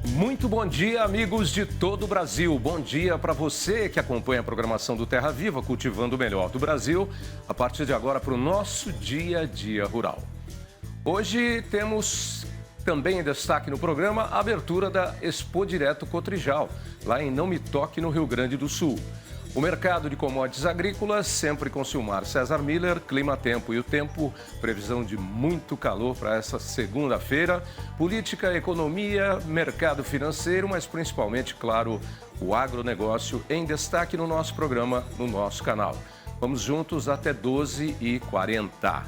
Muito bom dia, amigos de todo o Brasil. Bom dia para você que acompanha a programação do Terra Viva, cultivando o melhor do Brasil, a partir de agora para o nosso dia a dia rural. Hoje temos também em destaque no programa a abertura da Expo Direto Cotrijal, lá em Não Me Toque, no Rio Grande do Sul. O mercado de commodities agrícolas, sempre com Silmar César Miller, clima, tempo e o tempo, previsão de muito calor para essa segunda-feira, política, economia, mercado financeiro, mas principalmente, claro, o agronegócio em destaque no nosso programa, no nosso canal. Vamos juntos até 12h40.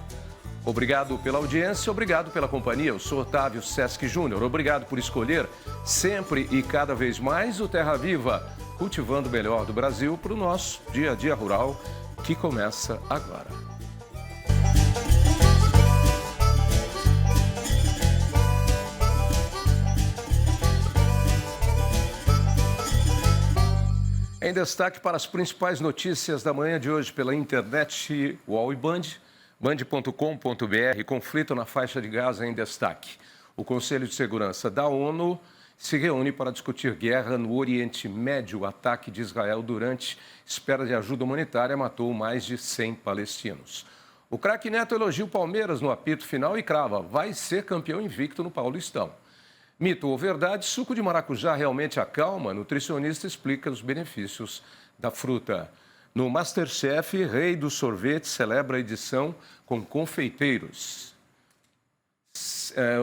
Obrigado pela audiência, obrigado pela companhia. Eu sou Otávio Sesc Júnior. Obrigado por escolher sempre e cada vez mais o Terra Viva, cultivando o melhor do Brasil para o nosso dia a dia rural, que começa agora. Em destaque para as principais notícias da manhã de hoje pela internet, UOL e Band, band.com.br, conflito na faixa de Gaza em destaque. O Conselho de Segurança da ONU se reúne para discutir guerra no Oriente Médio. O ataque de Israel durante espera de ajuda humanitária matou mais de 100 palestinos. O craque Neto elogia o Palmeiras no apito final e crava: vai ser campeão invicto no Paulistão. Mito ou verdade, suco de maracujá realmente acalma? Nutricionista explica os benefícios da fruta. No MasterChef, Rei do Sorvete celebra a edição com confeiteiros.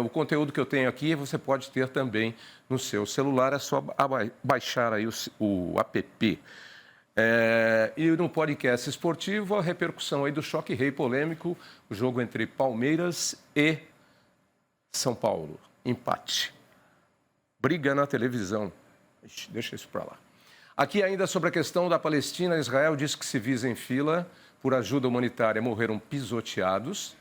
O conteúdo que eu tenho aqui você pode ter também no seu celular, é só baixar aí o app. E no podcast esportivo, a repercussão aí do choque rei polêmico, o jogo entre Palmeiras e São Paulo. Empate. Briga na televisão. Deixa isso para lá. Aqui ainda sobre a questão da Palestina, Israel diz que civis em fila por ajuda humanitária morreram pisoteados.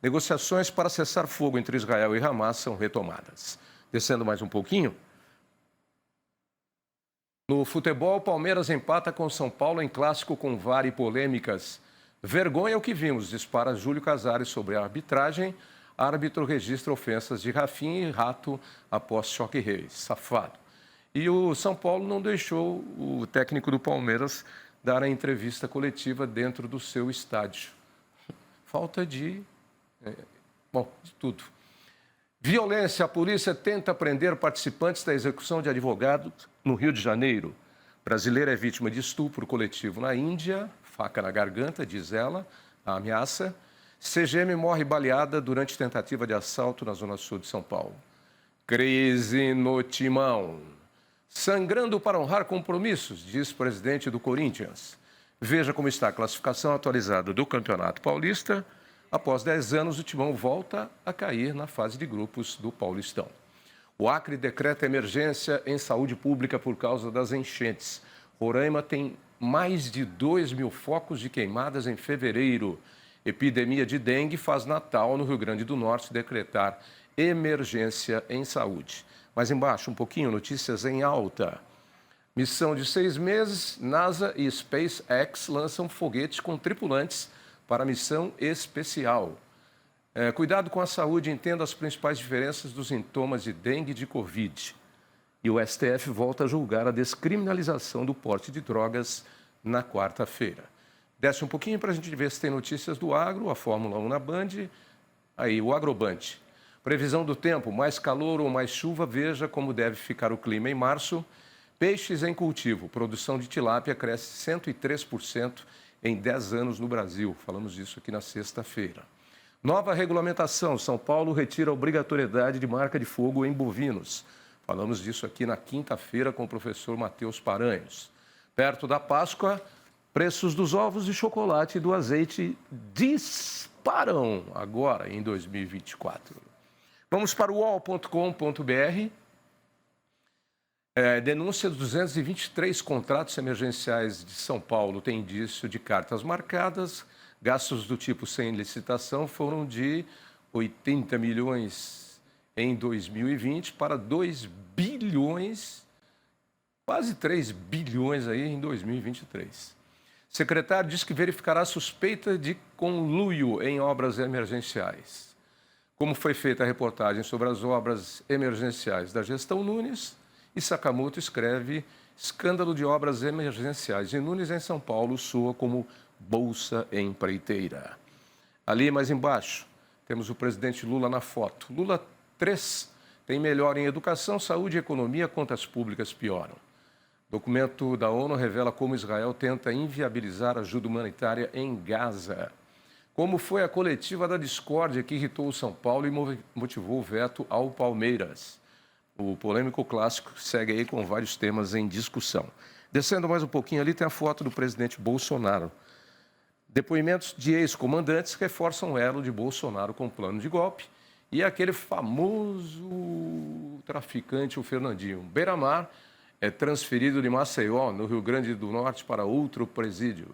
Negociações para cessar fogo entre Israel e Hamas são retomadas. Descendo mais um pouquinho. No futebol, Palmeiras empata com São Paulo em clássico com VAR e polêmicas. Vergonha o que vimos, dispara Júlio Casares sobre a arbitragem. Árbitro registra ofensas de Rafinha e Rato após choque rei. Safado. E o São Paulo não deixou o técnico do Palmeiras dar a entrevista coletiva dentro do seu estádio. Falta de tudo. Violência. A polícia tenta prender participantes da execução de advogados no Rio de Janeiro. Brasileira é vítima de estupro coletivo na Índia. Faca na garganta, diz ela, a ameaça. CGM morre baleada durante tentativa de assalto na zona sul de São Paulo. Crise no Timão. Sangrando para honrar compromissos, diz presidente do Corinthians. Veja como está a classificação atualizada do Campeonato Paulista. Após 10 anos, o Timão volta a cair na fase de grupos do Paulistão. O Acre decreta emergência em saúde pública por causa das enchentes. Roraima tem mais de 2.000 focos de queimadas em fevereiro. Epidemia de dengue faz Natal, no Rio Grande do Norte, decretar emergência em saúde. Mais embaixo, um pouquinho, notícias em alta. Missão de 6 meses, NASA e SpaceX lançam foguetes com tripulantes para missão especial. Cuidado com a saúde, entenda as principais diferenças dos sintomas de dengue e de Covid. E o STF volta a julgar a descriminalização do porte de drogas na quarta-feira. Desce um pouquinho para a gente ver se tem notícias do agro, a Fórmula 1 na Band, aí o Agroband. Previsão do tempo, mais calor ou mais chuva, veja como deve ficar o clima em março. Peixes em cultivo, produção de tilápia cresce 103% em 10 anos no Brasil. Falamos disso aqui na sexta-feira. Nova regulamentação, São Paulo retira a obrigatoriedade de marca de fogo em bovinos. Falamos disso aqui na quinta-feira com o professor Matheus Paranhos. Perto da Páscoa, preços dos ovos de chocolate e do azeite disparam agora em 2024. Vamos para o uol.com.br. Denúncia de 223 contratos emergenciais de São Paulo tem indício de cartas marcadas. Gastos do tipo sem licitação foram de 80 milhões em 2020 para 2 bilhões, quase 3 bilhões aí em 2023. Secretário diz que verificará suspeita de conluio em obras emergenciais. como foi feita a reportagem sobre as obras emergenciais da gestão Nunes, e Sakamoto escreve escândalo de obras emergenciais de Nunes em São Paulo soa como bolsa empreiteira. Ali mais embaixo, temos o presidente Lula na foto. Lula 3 tem melhora em educação, saúde e economia, contas públicas pioram. Documento da ONU revela como Israel tenta inviabilizar ajuda humanitária em Gaza. Como foi a coletiva da discórdia que irritou o São Paulo e motivou o veto ao Palmeiras. O polêmico clássico segue aí com vários temas em discussão. Descendo mais um pouquinho ali tem a foto do presidente Bolsonaro. Depoimentos de ex-comandantes reforçam o elo de Bolsonaro com o plano de golpe e aquele famoso traficante, o Fernandinho. Beiramar é transferido de Maceió, no Rio Grande do Norte, para outro presídio.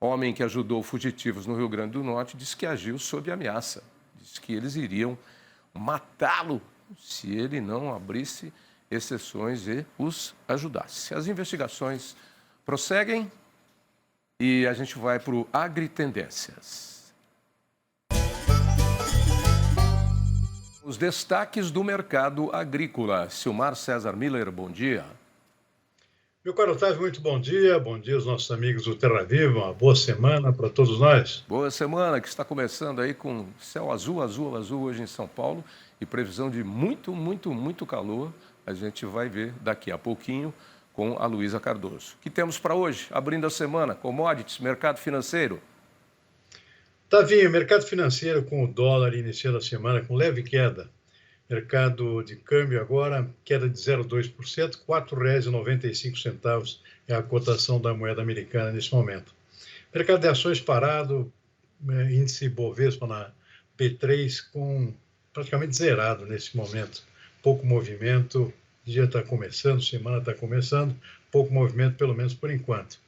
Homem que ajudou fugitivos no Rio Grande do Norte diz que agiu sob ameaça. Diz que eles iriam matá-lo se ele não abrisse exceções e os ajudasse. As investigações prosseguem e a gente vai para o Agritendências. Os destaques do mercado agrícola. Silmar César Miller, bom dia. Meu caro Otávio, muito bom dia aos nossos amigos do Terra Viva, uma boa semana para todos nós. Boa semana que está começando aí com céu azul, azul, azul hoje em São Paulo e previsão de muito calor. A gente vai ver daqui a pouquinho com a Luísa Cardoso. O que temos para hoje? Abrindo a semana, commodities, mercado financeiro. Tavinho, mercado financeiro com o dólar iniciando a semana com leve queda. Mercado de câmbio agora, queda de 0,2%, R$ 4,95 é a cotação da moeda americana nesse momento. Mercado de ações parado, índice Bovespa na B3 com praticamente zerado nesse momento. Pouco movimento, dia está começando, semana está começando, pouco movimento pelo menos por enquanto.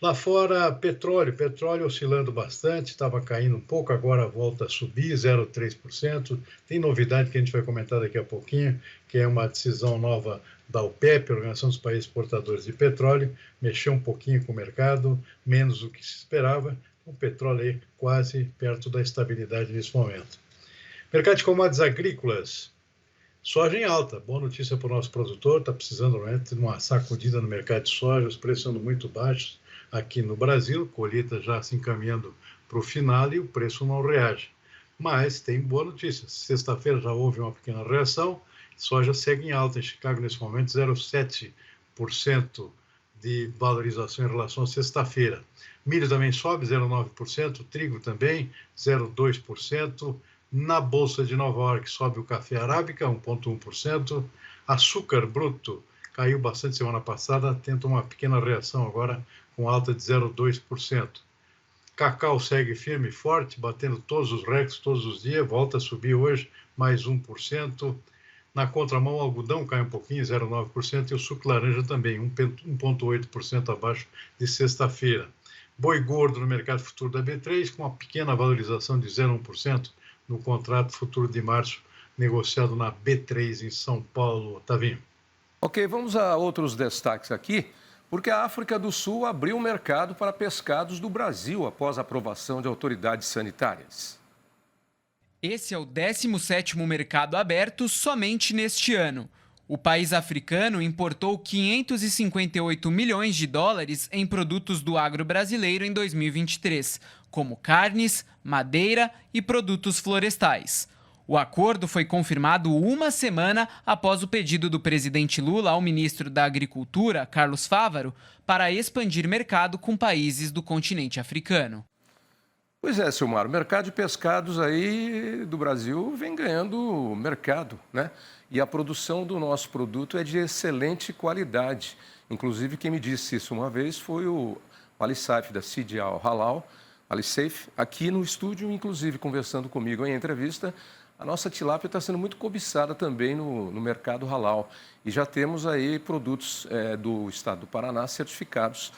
Lá fora, petróleo oscilando bastante, estava caindo um pouco, agora volta a subir, 0,3%. Tem novidade que a gente vai comentar daqui a pouquinho, que é uma decisão nova da OPEP, Organização dos Países Exportadores de Petróleo, mexeu um pouquinho com o mercado, menos do que se esperava, o petróleo aí quase perto da estabilidade nesse momento. Mercado de commodities agrícolas, soja em alta, boa notícia para o nosso produtor, está precisando realmente de uma sacudida no mercado de soja, os preços sendo muito baixos, aqui no Brasil, colheita já se encaminhando para o final e o preço não reage. Mas tem boa notícia. Sexta-feira já houve uma pequena reação, soja segue em alta em Chicago nesse momento, 0,7% de valorização em relação à sexta-feira. Milho também sobe, 0,9%, trigo também, 0,2%. Na Bolsa de Nova York sobe o café arábica, 1,1%. Açúcar bruto caiu bastante semana passada, tenta uma pequena reação agora, com alta de 0,2%. Cacau segue firme e forte, batendo todos os recordes todos os dias, volta a subir hoje, mais 1%. Na contramão, o algodão cai um pouquinho, 0,9%, e o suco laranja também, 1,8% abaixo de sexta-feira. Boi gordo no mercado futuro da B3, com uma pequena valorização de 0,1% no contrato futuro de março, negociado na B3 em São Paulo. Tavinho. Ok, vamos a outros destaques aqui. Porque a África do Sul abriu o mercado para pescados do Brasil após a aprovação de autoridades sanitárias. Esse é o 17º mercado aberto somente neste ano. O país africano importou 558 milhões de dólares em produtos do agro brasileiro em 2023, como carnes, madeira e produtos florestais. O acordo foi confirmado uma semana após o pedido do presidente Lula ao ministro da Agricultura, Carlos Fávaro, para expandir mercado com países do continente africano. Pois é, Silmar, o mercado de pescados aí do Brasil vem ganhando mercado, né? E a produção do nosso produto é de excelente qualidade. Inclusive, quem me disse isso uma vez foi o Ali Saif, da Sidi Al Halal, Ali Saif, aqui no estúdio, inclusive conversando comigo em entrevista. A nossa tilápia está sendo muito cobiçada também no mercado halal. E já temos aí produtos do estado do Paraná certificados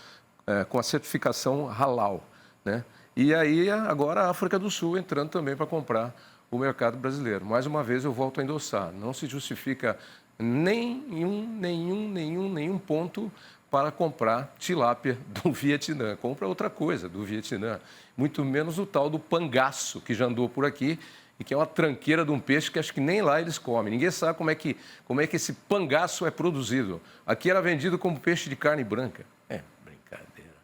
com a certificação halal, né? E aí agora a África do Sul entrando também para comprar o mercado brasileiro. Mais uma vez eu volto a endossar. Não se justifica nenhum ponto para comprar tilápia do Vietnã. Compra outra coisa do Vietnã. Muito menos o tal do pangaço que já andou por aqui. e que é uma tranqueira de um peixe que acho que nem lá eles comem. Ninguém sabe como é que esse pangaço é produzido. Aqui era vendido como peixe de carne branca. É brincadeira.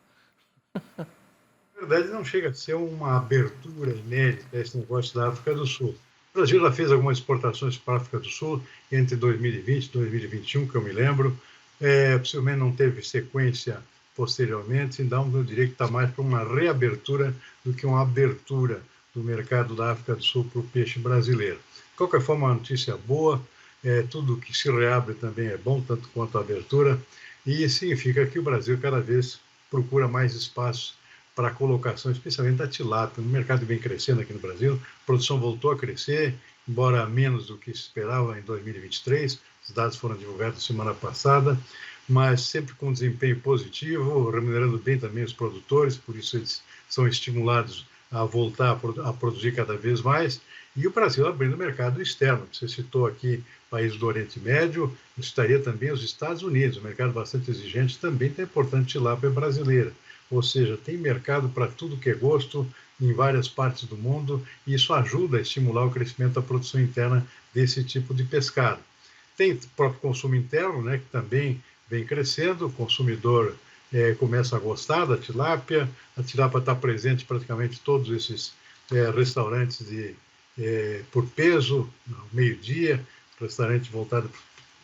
Na verdade, não chega a ser uma abertura inédita esse negócio da África do Sul. O Brasil já fez algumas exportações para a África do Sul entre 2020 e 2021, que eu me lembro. Possivelmente não teve sequência posteriormente, então eu diria que está mais para uma reabertura do que uma abertura do mercado da África do Sul para o peixe brasileiro. De qualquer forma, uma notícia boa, tudo que se reabre também é bom, tanto quanto a abertura, e significa que o Brasil cada vez procura mais espaço para a colocação, especialmente da tilápia. O mercado vem crescendo aqui no Brasil, a produção voltou a crescer, embora menos do que se esperava em 2023, os dados foram divulgados semana passada, mas sempre com desempenho positivo, remunerando bem também os produtores, por isso eles são estimulados a voltar a produzir cada vez mais, e o Brasil abrindo mercado externo. Você citou aqui países do Oriente Médio, estaria também os Estados Unidos, um mercado bastante exigente, também tem importante tilápia brasileira. Ou seja, tem mercado para tudo que é gosto em várias partes do mundo, e isso ajuda a estimular o crescimento da produção interna desse tipo de pescado. Tem o próprio consumo interno, né, que também vem crescendo, o consumidor começa a gostar da tilápia, a tilápia está presente em praticamente todos esses restaurantes por peso, ao meio-dia, restaurante voltado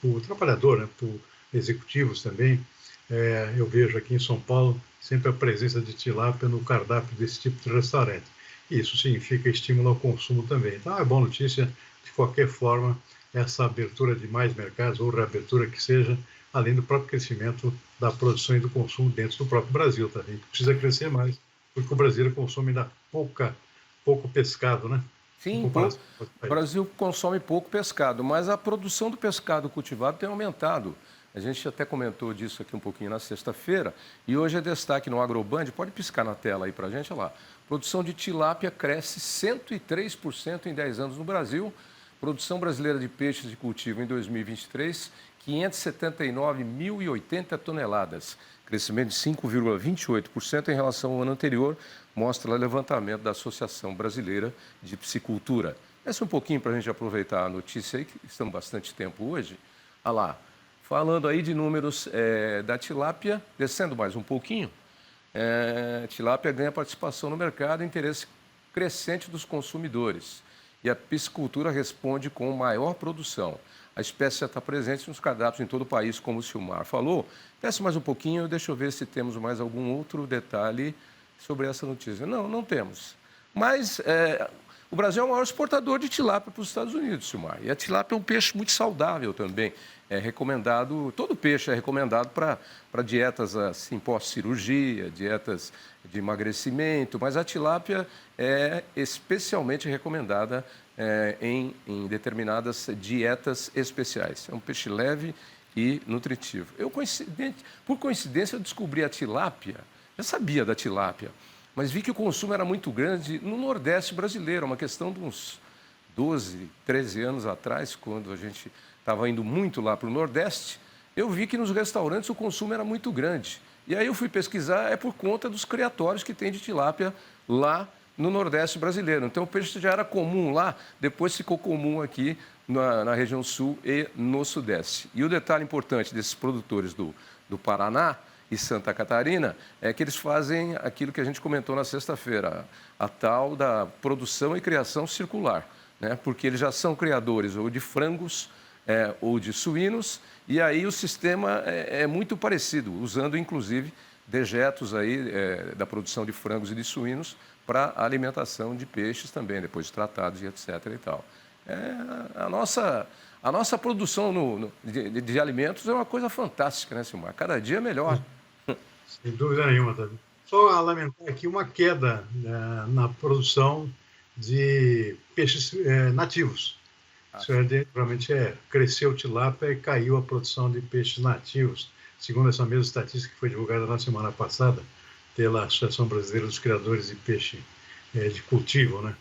para o trabalhador, né, para executivos também. Eu vejo aqui em São Paulo sempre a presença de tilápia no cardápio desse tipo de restaurante. E isso significa estímulo ao consumo também. Então é boa notícia, de qualquer forma, essa abertura de mais mercados, ou reabertura que seja, além do próprio crescimento da produção e do consumo dentro do próprio Brasil também, que precisa crescer mais, porque o brasileiro consome ainda pouco pescado, né? Sim, o Brasil consome pouco pescado, mas a produção do pescado cultivado tem aumentado. A gente até comentou disso aqui um pouquinho na sexta-feira, e hoje é destaque no Agroband, pode piscar na tela aí para a gente, olha lá. Produção de tilápia cresce 103% em 10 anos no Brasil. Produção brasileira de peixes de cultivo em 2023, 579.080 toneladas. Crescimento de 5,28% em relação ao ano anterior, mostra o levantamento da Associação Brasileira de Piscicultura. Essa um pouquinho para a gente aproveitar a notícia aí, que estamos bastante tempo hoje. Olha lá, falando aí de números da tilápia, descendo mais um pouquinho, tilápia ganha participação no mercado, interesse crescente dos consumidores. E a piscicultura responde com maior produção. A espécie já está presente nos cardápios em todo o país, como o Silmar falou. Desce mais um pouquinho, deixa eu ver se temos mais algum outro detalhe sobre essa notícia. Não temos. Mas o Brasil é o maior exportador de tilápia para os Estados Unidos, Silmar. E a tilápia é um peixe muito saudável também. É recomendado, todo peixe é recomendado para dietas assim, pós-cirurgia, dietas de emagrecimento, mas a tilápia é especialmente recomendada em determinadas dietas especiais. É um peixe leve e nutritivo. Por coincidência, eu descobri a tilápia, já sabia da tilápia, mas vi que o consumo era muito grande no Nordeste brasileiro, uma questão de uns 12, 13 anos atrás, quando a gente estava indo muito lá para o Nordeste, eu vi que nos restaurantes o consumo era muito grande. E aí eu fui pesquisar, é por conta dos criatórios que tem de tilápia lá no Nordeste brasileiro. Então o peixe já era comum lá, depois ficou comum aqui na região Sul e no Sudeste. E o detalhe importante desses produtores do Paraná e Santa Catarina é que eles fazem aquilo que a gente comentou na sexta-feira, a tal da produção e criação circular, né? Porque eles já são criadores ou de frangos ou de suínos, e aí o sistema é muito parecido, usando inclusive dejetos aí, da produção de frangos e de suínos para a alimentação de peixes também, depois tratados e etc. e tal. A nossa produção de alimentos é uma coisa fantástica, né, Silmar? Cada dia é melhor. Sem dúvida nenhuma, Davi. Só a lamentar aqui uma queda na produção de peixes nativos. Isso realmente cresceu o tilápia e caiu a produção de peixes nativos, segundo essa mesma estatística que foi divulgada na semana passada pela Associação Brasileira dos Criadores de Peixe de Cultivo, né?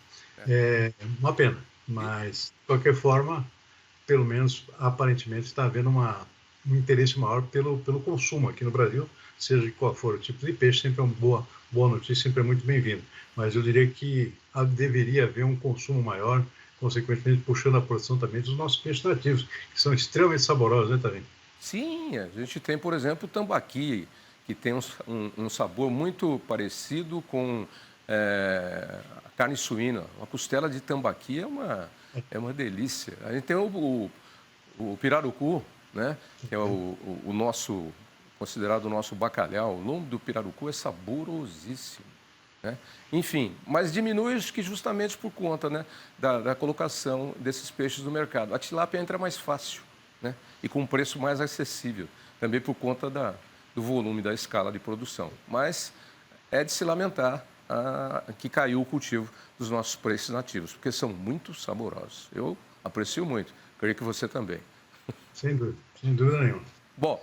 Uma pena, mas, de qualquer forma, pelo menos, aparentemente, está havendo um interesse maior pelo consumo aqui no Brasil, seja de qual for o tipo de peixe, sempre é uma boa notícia, sempre é muito bem-vindo. Mas eu diria que deveria haver um consumo maior consequentemente puxando a produção também dos nossos peixes nativos, que são extremamente saborosos, né, Tavinho? Sim, a gente tem, por exemplo, o tambaqui, que tem um sabor muito parecido com a carne suína. Uma costela de tambaqui é uma delícia. A gente tem o pirarucu, né? Que é o nosso, considerado o nosso bacalhau. O lombo do pirarucu é saborosíssimo, né? Enfim, mas diminui acho que justamente por conta, né, da colocação desses peixes no mercado. A tilápia entra mais fácil, né? E com um preço mais acessível, também por conta do volume da escala de produção. Mas é de se lamentar que caiu o cultivo dos nossos peixes nativos, porque são muito saborosos. Eu aprecio muito, creio que você também. Sem dúvida nenhuma. Bom,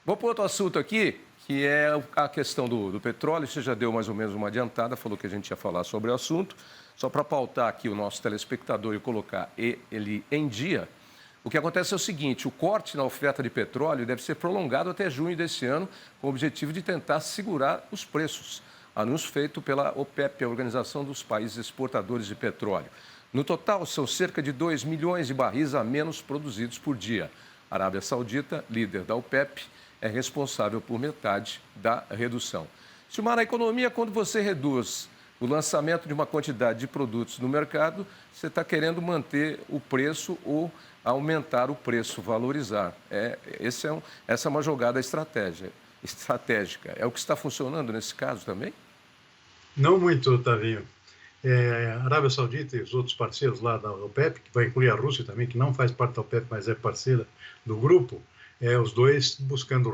vou para outro assunto aqui, que é a questão do petróleo. Você já deu mais ou menos uma adiantada, falou que a gente ia falar sobre o assunto. Só para pautar aqui o nosso telespectador e colocar ele em dia, o que acontece é o seguinte: o corte na oferta de petróleo deve ser prolongado até junho desse ano, com o objetivo de tentar segurar os preços. Anúncio feito pela OPEP, a Organização dos Países Exportadores de Petróleo. No total, são cerca de 2 milhões de barris a menos produzidos por dia. A Arábia Saudita, líder da OPEP, é responsável por metade da redução. Silmar, a economia, quando você reduz o lançamento de uma quantidade de produtos no mercado, você está querendo manter o preço ou aumentar o preço, valorizar. Essa é uma jogada estratégica. É o que está funcionando nesse caso também? Não muito, Tavinho. A Arábia Saudita e os outros parceiros lá da OPEP, que vai incluir a Rússia também, que não faz parte da OPEP, mas é parceira do grupo, os dois buscando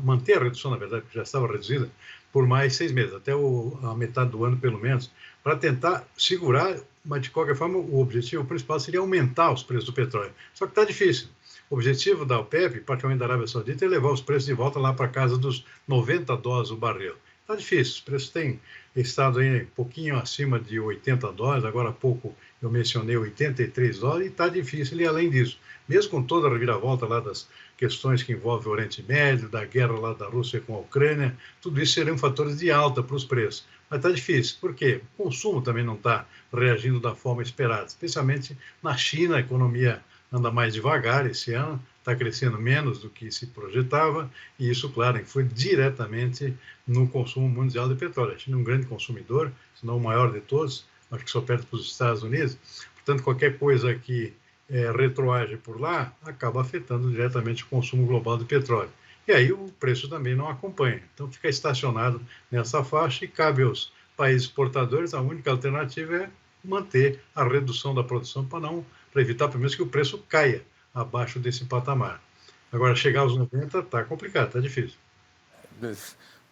manter a redução, na verdade, que já estava reduzida, por mais 6 meses, até a metade do ano, pelo menos, para tentar segurar, mas de qualquer forma, o objetivo principal seria aumentar os preços do petróleo. Só que está difícil. O objetivo da OPEP, particularmente da Arábia Saudita, é levar os preços de volta lá para casa dos $90 o barril. Está difícil, os preços têm estado aí um pouquinho acima de $80, agora há pouco eu mencionei $83, e está difícil. E além disso, mesmo com toda a reviravolta lá das questões que envolvem o Oriente Médio, da guerra lá da Rússia com a Ucrânia, tudo isso seriam fatores de alta para os preços. Mas está difícil, por quê? O consumo também não está reagindo da forma esperada, especialmente na China. A economia anda mais devagar esse ano, está crescendo menos do que se projetava, e isso, claro, influi diretamente no consumo mundial de petróleo. A China é um grande consumidor, se não o maior de todos, acho que só perde para os Estados Unidos. Portanto, qualquer coisa que retroage por lá acaba afetando diretamente o consumo global de petróleo. E aí o preço também não acompanha. Então, fica estacionado nessa faixa, e cabe aos países exportadores, a única alternativa é manter a redução da produção para evitar, pelo menos, que o preço caia abaixo desse patamar. Agora, chegar aos 90 está complicado, está difícil.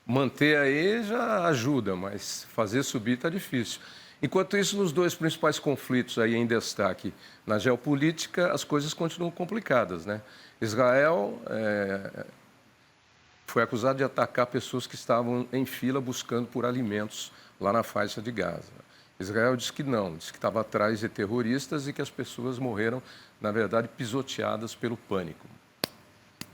Manter aí já ajuda, mas fazer subir está difícil. Enquanto isso, nos dois principais conflitos aí em destaque na geopolítica, as coisas continuam complicadas, né? Israel foi acusado de atacar pessoas que estavam em fila buscando por alimentos lá na faixa de Gaza. Israel disse que não, disse que estava atrás de terroristas e que as pessoas morreram, na verdade, pisoteadas pelo pânico.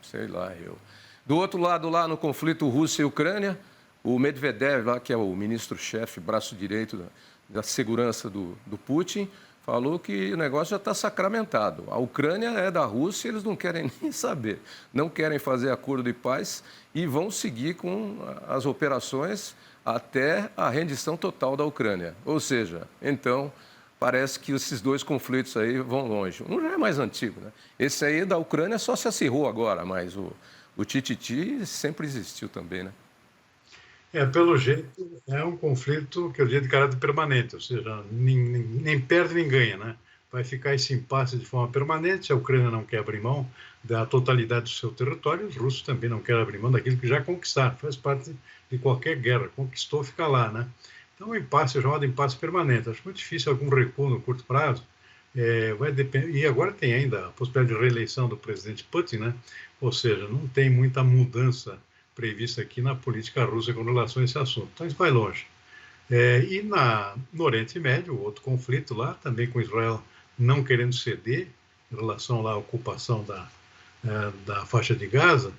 Sei lá, eu. Do outro lado, lá no conflito Rússia e Ucrânia, o Medvedev, lá, que é o ministro-chefe, braço direito da segurança do Putin, falou que o negócio já está sacramentado. A Ucrânia é da Rússia, eles não querem nem saber. Não querem fazer acordo de paz e vão seguir com as operações até a rendição total da Ucrânia. Ou seja, então, parece que esses dois conflitos aí vão longe. Um já é mais antigo, né? Esse aí da Ucrânia só se acirrou agora, mas o tititi sempre existiu também, né? Pelo jeito, é um conflito que eu diria de caráter permanente, ou seja, nem perde nem ganha, né? Vai ficar esse impasse de forma permanente. A Ucrânia não quer abrir mão da totalidade do seu território, os russos também não querem abrir mão daquilo que já conquistaram, faz parte de qualquer guerra, conquistou, fica lá, né? Então, o impasse é chamado impasse permanente. Acho muito difícil algum recuo no curto prazo. Vai depender. E agora tem ainda a possibilidade de reeleição do presidente Putin, né? Ou seja, não tem muita mudança prevista aqui na política russa com relação a esse assunto. Então, isso vai longe. E no Oriente Médio, outro conflito lá, também com Israel não querendo ceder em relação lá à ocupação da faixa de Gaza.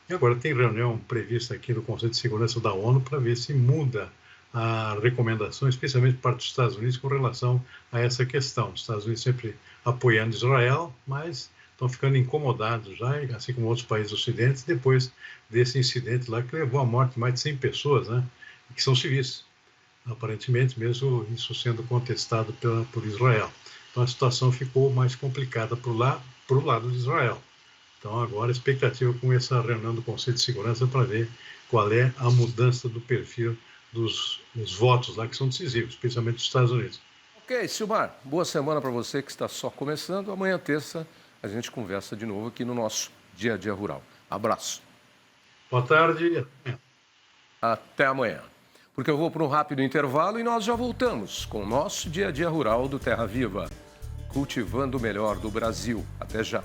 E agora tem reunião prevista aqui no Conselho de Segurança da ONU para ver se muda a recomendação, especialmente por parte dos Estados Unidos, com relação a essa questão. Os Estados Unidos sempre apoiando Israel, mas estão ficando incomodados já, assim como outros países do Ocidente, depois desse incidente lá que levou à morte de mais de 100 pessoas, né, que são civis. Aparentemente, mesmo isso sendo contestado por Israel. Então, a situação ficou mais complicada para o lado de Israel. Então, agora a expectativa com essa reunião do Conselho de Segurança para ver qual é a mudança do perfil dos votos lá que são decisivos, especialmente dos Estados Unidos. Ok, Silmar, boa semana para você que está só começando. Amanhã, terça, a gente conversa de novo aqui no nosso Dia a Dia Rural. Abraço. Boa tarde. Até amanhã. Porque eu vou para um rápido intervalo e nós já voltamos com o nosso Dia a Dia Rural do Terra Viva, cultivando o melhor do Brasil. Até já.